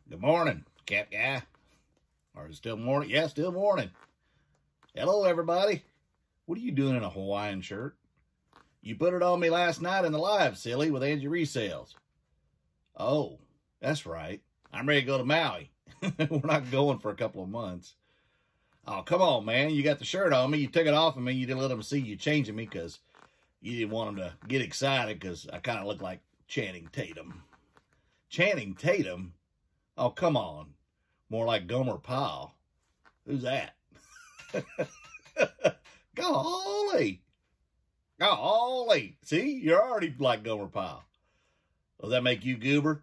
Good morning, cat guy. Or is it still morning? Yeah, still morning. Hello, everybody. What are you doing in a Hawaiian shirt? You put it on me last night in the live, silly, with Angie Resales. Oh, that's right. I'm ready to go to Maui. We're not going for a couple of months. Oh, come on, man. You got the shirt on me. You took it off of me. You didn't let them see you changing me because you didn't want them to get excited because I kind of look like Channing Tatum. Channing Tatum? Oh, come on. More like Gomer Pyle. Who's that? Golly. Golly. See, you're already like Gomer Pyle. Does that make you goober?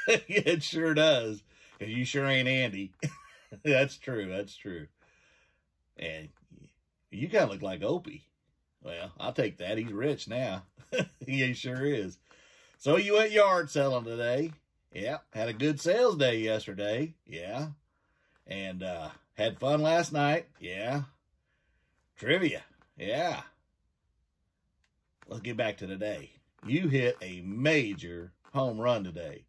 It sure does. Because you sure ain't Andy. That's true. That's true. And you kind of look like Opie. Well, I'll take that. He's rich now. He sure is. So you went yard selling today. Yeah. Had a good sales day yesterday. Yeah. And had fun last night. Yeah. Trivia. Yeah. Let's get back to today. You hit a major home run today.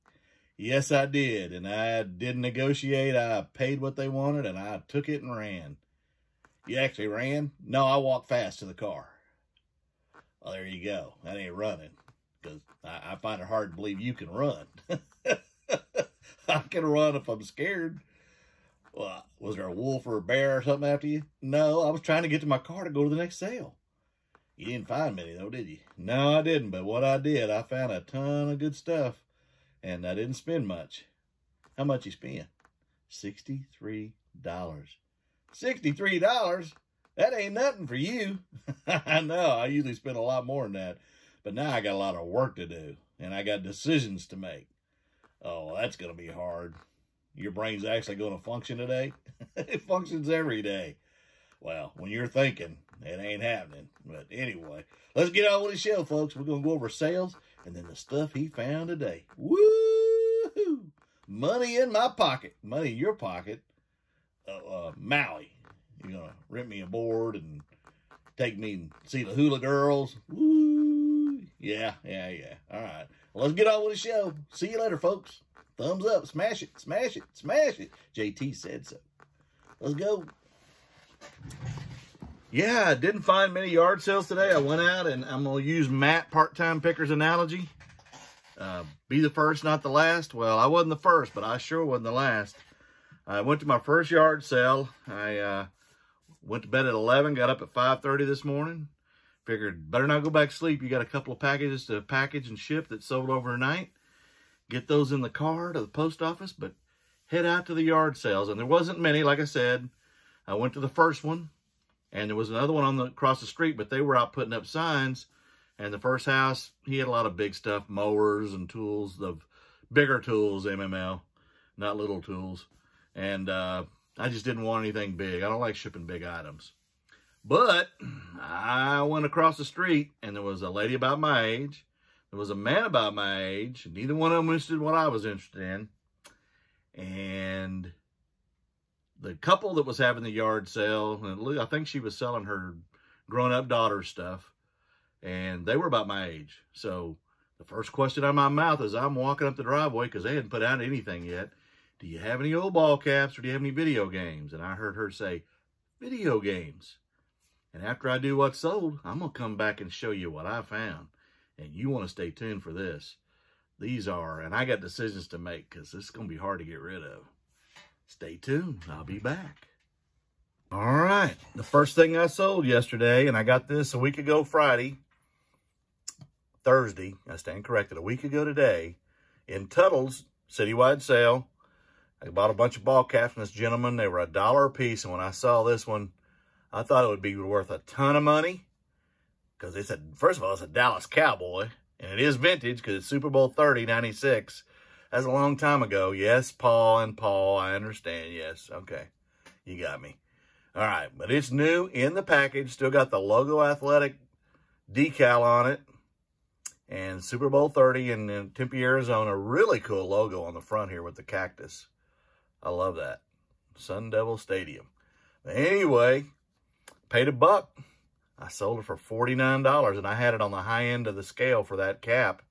Yes, I did. And I didn't negotiate. I paid what they wanted, and I took it and ran. You actually ran? No, I walked fast to the car. Well, there you go. That ain't running. Because I find it hard to believe you can run. I can run if I'm scared. Well, was there a wolf or a bear or something after you? No, I was trying to get to my car to go to the next sale. You didn't find many, though, did you? No, I didn't. But what I did, I found a ton of good stuff. And I didn't spend much. How much you spent? $63. $63? That ain't nothing for you. I know. I usually spend a lot more than that. But now I got a lot of work to do. And I got decisions to make. Oh, that's going to be hard. Your brain's actually going to function today? It functions every day. Well, when you're thinking, it ain't happening. But anyway, let's get on with the show, folks. We're going to go over sales and then the stuff he found today. Woo-hoo! Money in my pocket. Money in your pocket. Maui. You're going to rent me a board and take me and see the hula girls. Woo! Yeah. All right. Well, let's get on with the show. See you later, folks. Thumbs up. Smash it. Smash it. Smash it. JT said so. Let's go. Yeah, I didn't find many yard sales today. I went out, and I'm going to use Matt Part-Time Picker's analogy. Be the first, not the last. Well, I wasn't the first, but I sure wasn't the last. I went to my first yard sale. I went to bed at 11, got up at 5:30 this morning. Figured, better not go back to sleep. You got a couple of packages to package and ship that sold overnight. Get those in the car to the post office, but head out to the yard sales. And there wasn't many, like I said. I went to the first one. And there was another one across the street, but they were out putting up signs. And the first house, he had a lot of big stuff, mowers and tools, the bigger tools, MML, not little tools. And I just didn't want anything big. I don't like shipping big items. But I went across the street, and there was a lady about my age. There was a man about my age. Neither one of them was interested in what I was interested in. And the couple that was having the yard sale, and I think she was selling her grown-up daughter stuff, and they were about my age. So the first question out of my mouth as I'm walking up the driveway, because they hadn't put out anything yet, do you have any old ball caps or do you have any video games? And I heard her say, video games. And after I do what's sold, I'm going to come back and show you what I found. And you want to stay tuned for this. These are, and I got decisions to make because this is going to be hard to get rid of. Stay tuned. I'll be back. All right. The first thing I sold yesterday, and I got this a week ago Thursday. I stand corrected. A week ago today, in Tuttle's citywide sale, I bought a bunch of ball caps from this gentleman. They were $1 a piece, and when I saw this one, I thought it would be worth a ton of money because it's first of all, it's a Dallas Cowboy, and it is vintage because it's Super Bowl 30, 96. That's a long time ago. Yes, Paul, I understand. Yes, okay. You got me. All right, but it's new in the package. Still got the Logo Athletic decal on it. And Super Bowl 30 in Tempe, Arizona. Really cool logo on the front here with the cactus. I love that. Sun Devil Stadium. But anyway, paid $1. I sold it for $49, and I had it on the high end of the scale for that cap.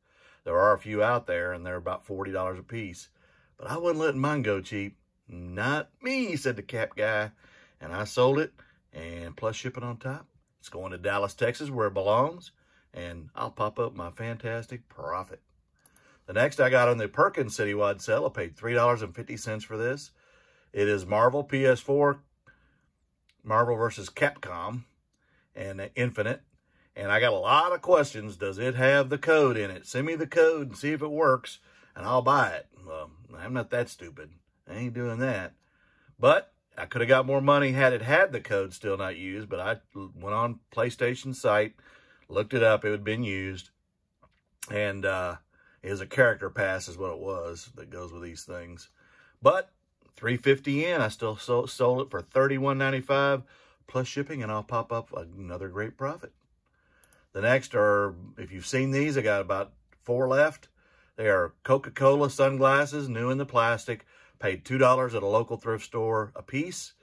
There are a few out there, and they're about $40 a piece. But I wasn't letting mine go cheap. Not me, said the Cap Guy. And I sold it, and plus shipping on top. It's going to Dallas, Texas, where it belongs, and I'll pop up my fantastic profit. The next I got on the Perkins Citywide sale. I paid $3.50 for this. It is Marvel PS4, Marvel versus Capcom, and Infinite. And I got a lot of questions. Does it have the code in it? Send me the code and see if it works, and I'll buy it. Well, I'm not that stupid. I ain't doing that. But I could have got more money had it had the code still not used, but I went on PlayStation site, looked it up. It had been used, and it was a character pass is what it was that goes with these things. But $3.50 in, I still sold it for $31.95 plus shipping, and I'll pop up another great profit. The next are, if you've seen these, I got about 4 left. They are Coca-Cola sunglasses, new in the plastic. Paid $2 at a local thrift store a piece,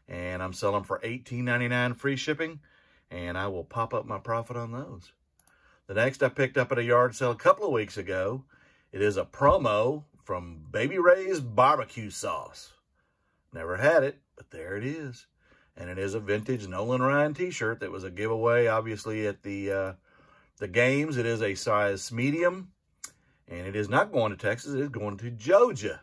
and I'm selling for $18.99 free shipping, and I will pop up my profit on those. The next I picked up at a yard sale a couple of weeks ago. It is a promo from Baby Ray's barbecue sauce. Never had it, but there it is. And it is a vintage Nolan Ryan t-shirt that was a giveaway, obviously, at the games. It is a size medium, and it is not going to Texas. It is going to Georgia.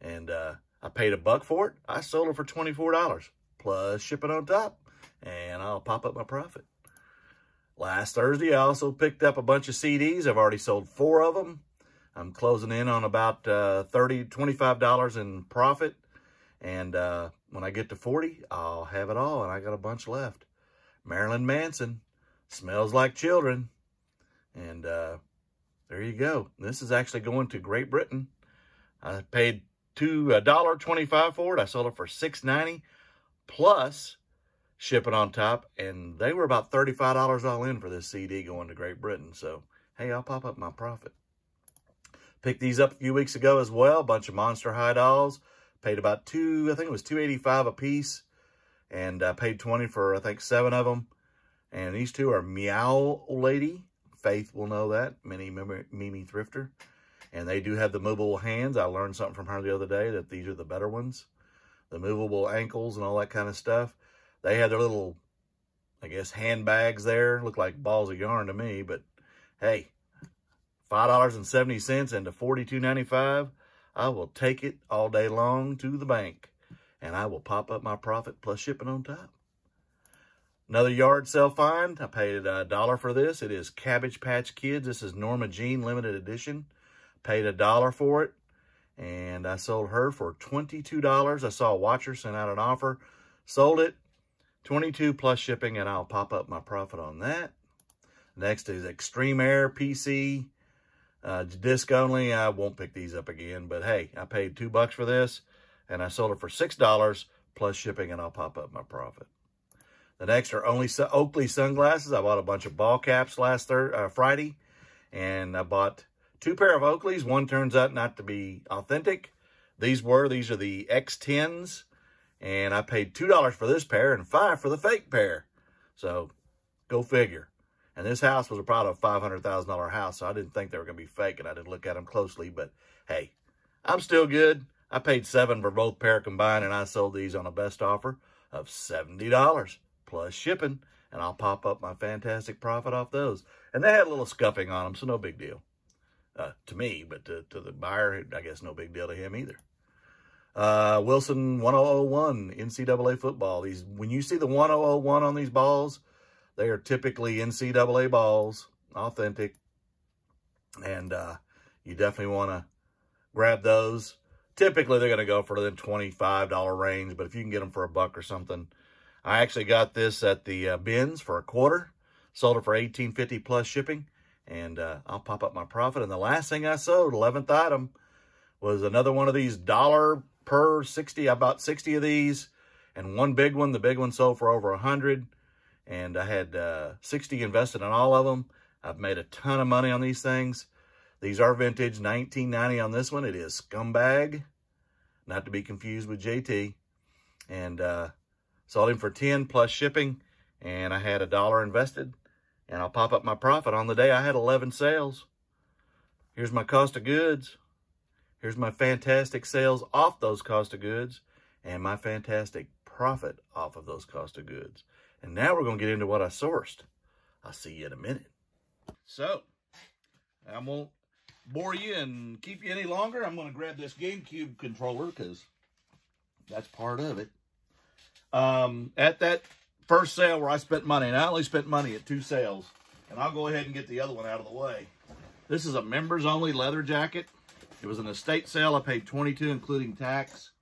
And I paid $1 for it. I sold it for $24 plus shipping on top, and I'll pop up my profit. Last Thursday, I also picked up a bunch of CDs. I've already sold 4 of them. I'm closing in on about $25 in profit. And when I get to 40, I'll have it all, and I got a bunch left. Marilyn Manson, Smells Like Children. And there you go. This is actually going to Great Britain. I paid $1.25 for it. I sold it for $6.90 plus shipping on top, and they were about $35 all in for this CD going to Great Britain. So, hey, I'll pop up my profit. Picked these up a few weeks ago as well. A bunch of Monster High dolls. Paid about I think it was $2.85 a piece, and I paid $20 for I think 7 of them. And these 2 are Meow Lady. Faith will know that. Mimi Thrifter. And they do have the movable hands. I learned something from her the other day that these are the better ones. The movable ankles and all that kind of stuff. They had their little, I guess, handbags there. Look like balls of yarn to me. But, hey, $5.70 into $42.95. I will take it all day long to the bank. And I will pop up my profit plus shipping on top. Another yard sale find. I paid $1 for this. It is Cabbage Patch Kids. This is Norma Jean limited edition. Paid $1 for it, and I sold her for $22. I saw a watcher send out an offer, sold it, $22 plus shipping, and I'll pop up my profit on that. Next is Extreme Air PC, disc only. I won't pick these up again, but hey, I paid $2 for this, and I sold it for $6 plus shipping, and I'll pop up my profit. The next are Oakley sunglasses. I bought a bunch of ball caps last Friday, and I bought 2 pair of Oakleys. One turns out not to be authentic. These are the X10s, and I paid $2 for this pair and $5 for the fake pair. So, go figure. And this house was about a $500,000 house, so I didn't think they were going to be fake, and I didn't look at them closely. But, hey, I'm still good. I paid $7 for both pair combined, and I sold these on a best offer of $70 plus shipping, and I'll pop up my fantastic profit off those. And they had a little scuffing on them, so no big deal. To me, but to the buyer, I guess no big deal to him either. Wilson 1001 NCAA football. When you see the 1001 on these balls, they are typically NCAA balls, authentic, and you definitely want to grab those. Typically, they're going to go for the $25 range, but if you can get them for $1 or something. I actually got this at the bins for $0.25, sold it for $18.50 plus shipping. And I'll pop up my profit. And the last thing I sold, 11th item, was another one of these $1 per 60. I bought 60 of these and one big one. The big one sold for over 100. And I had 60 invested in all of them. I've made a ton of money on these things. These are vintage, $19.90 on this one. It is Scumbag, not to be confused with JT. And sold him for $10 plus shipping. And I had $1 invested. And I'll pop up my profit. On the day I had 11 sales. Here's my cost of goods. Here's my fantastic sales off those cost of goods and my fantastic profit off of those cost of goods. And now we're going to get into what I sourced. I'll see you in a minute. So, I won't bore you and keep you any longer. I'm going to grab this GameCube controller because that's part of it. At that first sale where I spent money, and I only spent money at 2 sales, and I'll go ahead and get the other one out of the way. This is a members only leather jacket. It was an estate sale. I paid $22 including tax,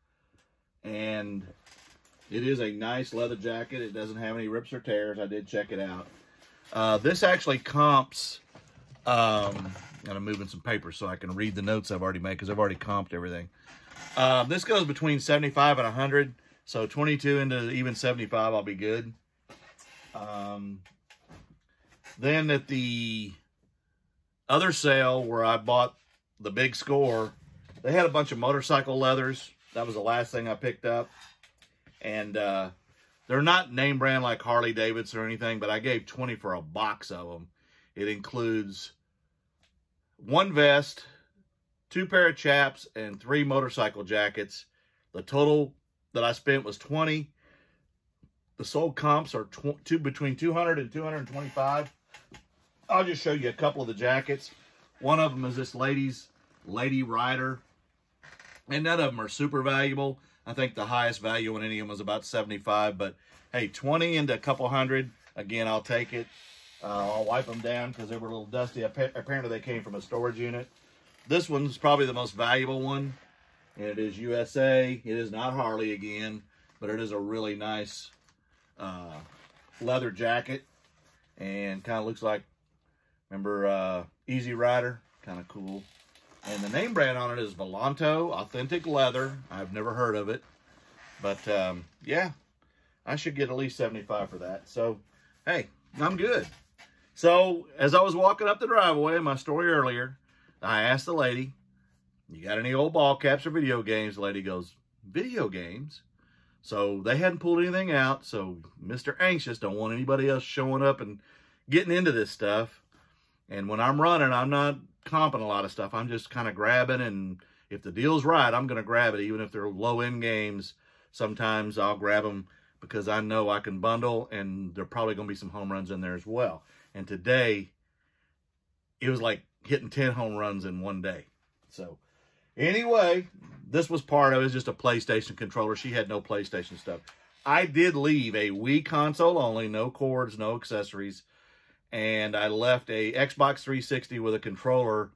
and it is a nice leather jacket. It doesn't have any rips or tears. I did check it out. This actually comps, and I'm moving some paper so I can read the notes I've already made because I've already comped everything. This goes between 75 and 100, so 22 into even 75, I'll be good. Then at the other sale where I bought the big score, they had a bunch of motorcycle leathers. That was the last thing I picked up. And they're not name brand like Harley Davidson or anything, but I gave 20 for a box of them. It includes 1 vest, 2 pair of chaps, and 3 motorcycle jackets. The total that I spent was 20. The sold comps are between 200 and 225. I'll just show you a couple of the jackets. One of them is this Lady Rider, and none of them are super valuable. I think the highest value on any of them was about 75, but hey, 20 into a couple hundred, again, I'll take it. I'll wipe them down because they were a little dusty. Apparently they came from a storage unit. This one's probably the most valuable one, and it is USA. It is not Harley again, but it is a really nice leather jacket, and kind of looks like, remember Easy Rider? Kind of cool. And the name brand on it is Volanto Authentic Leather. I've never heard of it, but yeah, I should get at least 75 for that. So, hey, I'm good. So, as I was walking up the driveway in my story earlier, I asked the lady, "You got any old ball caps or video games?" The lady goes, "Video games?" So, they hadn't pulled anything out, so Mr. Anxious don't want anybody else showing up and getting into this stuff. And when I'm running, I'm not comping a lot of stuff. I'm just kind of grabbing, and if the deal's right, I'm going to grab it. Even if they're low-end games, sometimes I'll grab them because I know I can bundle, and there are probably going to be some home runs in there as well. And today, it was like hitting 10 home runs in one day. So, anyway, this was part of it. It was just a PlayStation controller. She had no PlayStation stuff. I did leave a Wii console only, no cords, no accessories. And I left a Xbox 360 with a controller.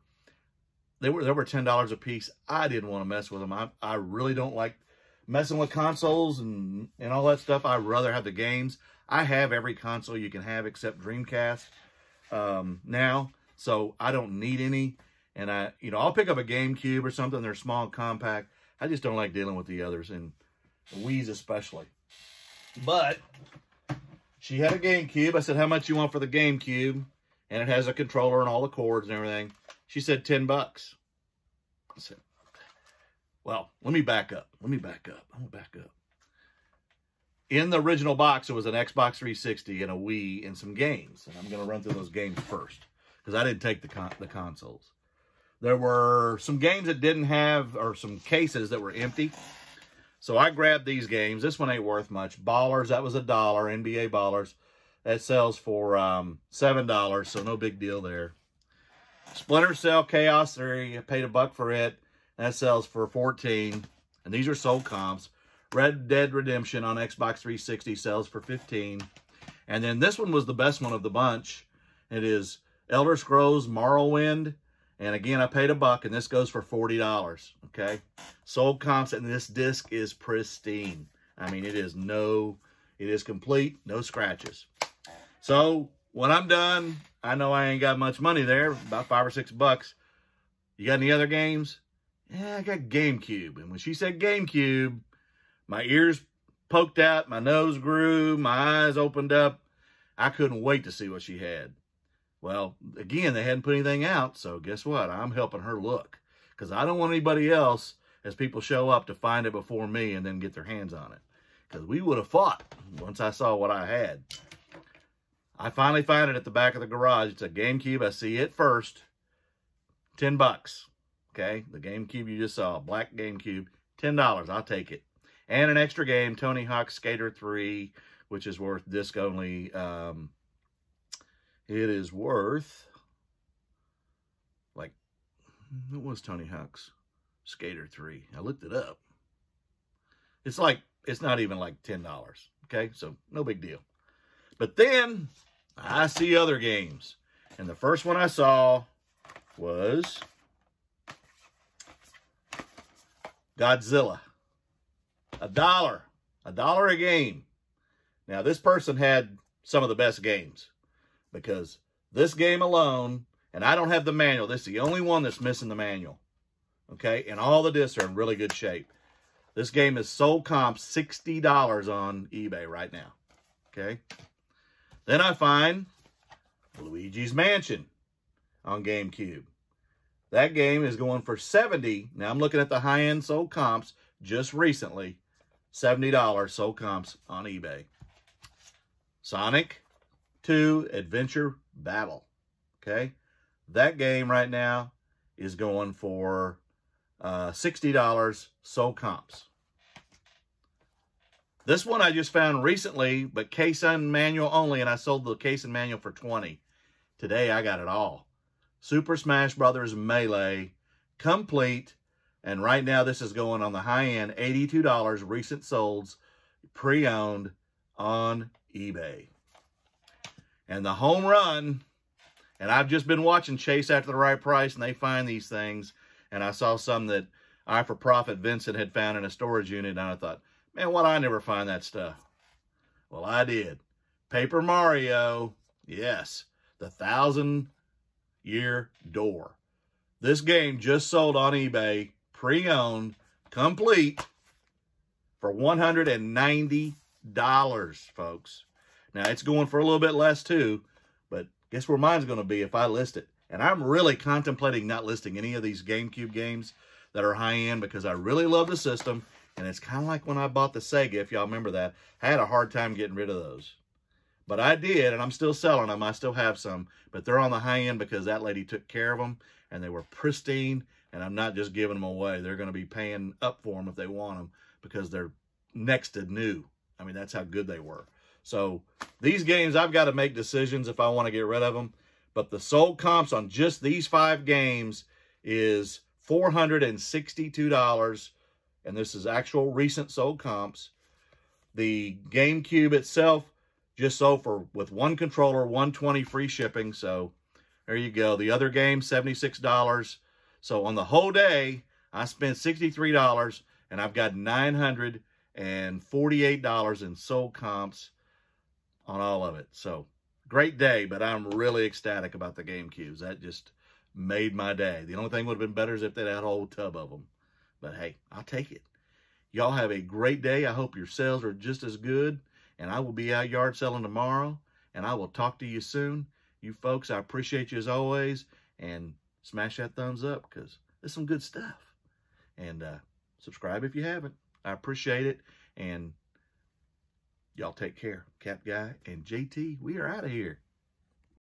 They were $10 a piece. I didn't want to mess with them. I really don't like messing with consoles and all that stuff. I'd rather have the games. I have every console you can have except Dreamcast now, so I don't need any. And I'll pick up a Gamecube or something. They're small and compact. I just don't like dealing with the others, and Wii's especially. But she had a GameCube. I said, "How much you want for the GameCube?" And it has a controller and all the cords and everything. She said, $10. I said, well, let me back up. I'm going to back up. In the original box, it was an Xbox 360 and a Wii and some games. And I'm going to run through those games first, because I didn't take the consoles. There were some games that didn't have, or some cases that were empty. So I grabbed these games. This one ain't worth much. Ballers, that was $1. NBA Ballers. That sells for $7, so no big deal there. Splinter Cell Chaos 3, I paid $1 for it. That sells for $14. And these are sold comps. Red Dead Redemption on Xbox 360 sells for $15. And then this one was the best one of the bunch. It is Elder Scrolls Morrowind. And again, I paid $1, and this goes for $40, okay? Sold comps, and this disc is pristine. I mean, it is complete, no scratches. So, when I'm done, I know I ain't got much money there, about $5 or $6. You got any other games? Yeah, I got GameCube. And when she said GameCube, my ears poked out, my nose grew, my eyes opened up. I couldn't wait to see what she had. Well, again, they hadn't put anything out, so guess what? I'm helping her look, because I don't want anybody else, as people show up, to find it before me and then get their hands on it, because we would have fought once I saw what I had. I finally found it at the back of the garage. It's a GameCube. I see it first. $10. Okay, the GameCube you just saw, black GameCube, $10. I'll take it. And an extra game, Tony Hawk's Skater 3, which is worth disc only. It is worth, like, what was Tony Hawk's Skater 3? I looked it up. It's like, it's not even like $10. Okay, so no big deal. But then I see other games. And the first one I saw was Godzilla. $1. $1 a game. Now, this person had some of the best games, because this game alone, and I don't have the manual. This is the only one that's missing the manual. Okay, and all the discs are in really good shape. This game is sold comp $60 on eBay right now. Okay. Then I find Luigi's Mansion on GameCube. That game is going for $70. Now I'm looking at the high-end sold comps just recently. $70 sold comps on eBay. Sonic 2 Adventure Battle. Okay. That game right now is going for $60 sold comps. This one I just found recently, but case and manual only, and I sold the case and manual for $20. Today I got it all. Super Smash Brothers Melee, complete, and right now this is going on the high end, $82, recent solds, pre-owned on eBay. And the home run, and I've just been watching Chase After the Right Price, and they find these things, and I saw some that I For Profit Vincent had found in a storage unit, and I thought, man, why'd I never find that stuff? Well, I did. Paper Mario, yes, the 1,000-year door. This game just sold on eBay, pre-owned, complete, for $190, folks. Now, it's going for a little bit less, too, but guess where mine's going to be if I list it? And I'm really contemplating not listing any of these GameCube games that are high-end, because I really love the system. And it's kind of like when I bought the Sega, if y'all remember that. I had a hard time getting rid of those. But I did, and I'm still selling them. I still have some. But they're on the high end because that lady took care of them, and they were pristine, and I'm not just giving them away. They're going to be paying up for them if they want them, because they're next to new. I mean, that's how good they were. So these games, I've got to make decisions if I want to get rid of them. But the sold comps on just these 5 games is $462. And this is actual recent sold comps. The GameCube itself just sold for, with one controller, $120 free shipping. So there you go. The other game, $76. So on the whole day, I spent $63, and I've got $948 in sold comps on all of it. So great day, but I'm really ecstatic about the GameCubes. That just made my day. The only thing would have been better is if they had a whole tub of them. But hey, I'll take it. Y'all have a great day. I hope your sales are just as good. And I will be out yard selling tomorrow. And I will talk to you soon. You folks, I appreciate you as always. And smash that thumbs up, because there's some good stuff. And subscribe if you haven't. I appreciate it. And y'all take care. Cap Guy and JT, we are out of here.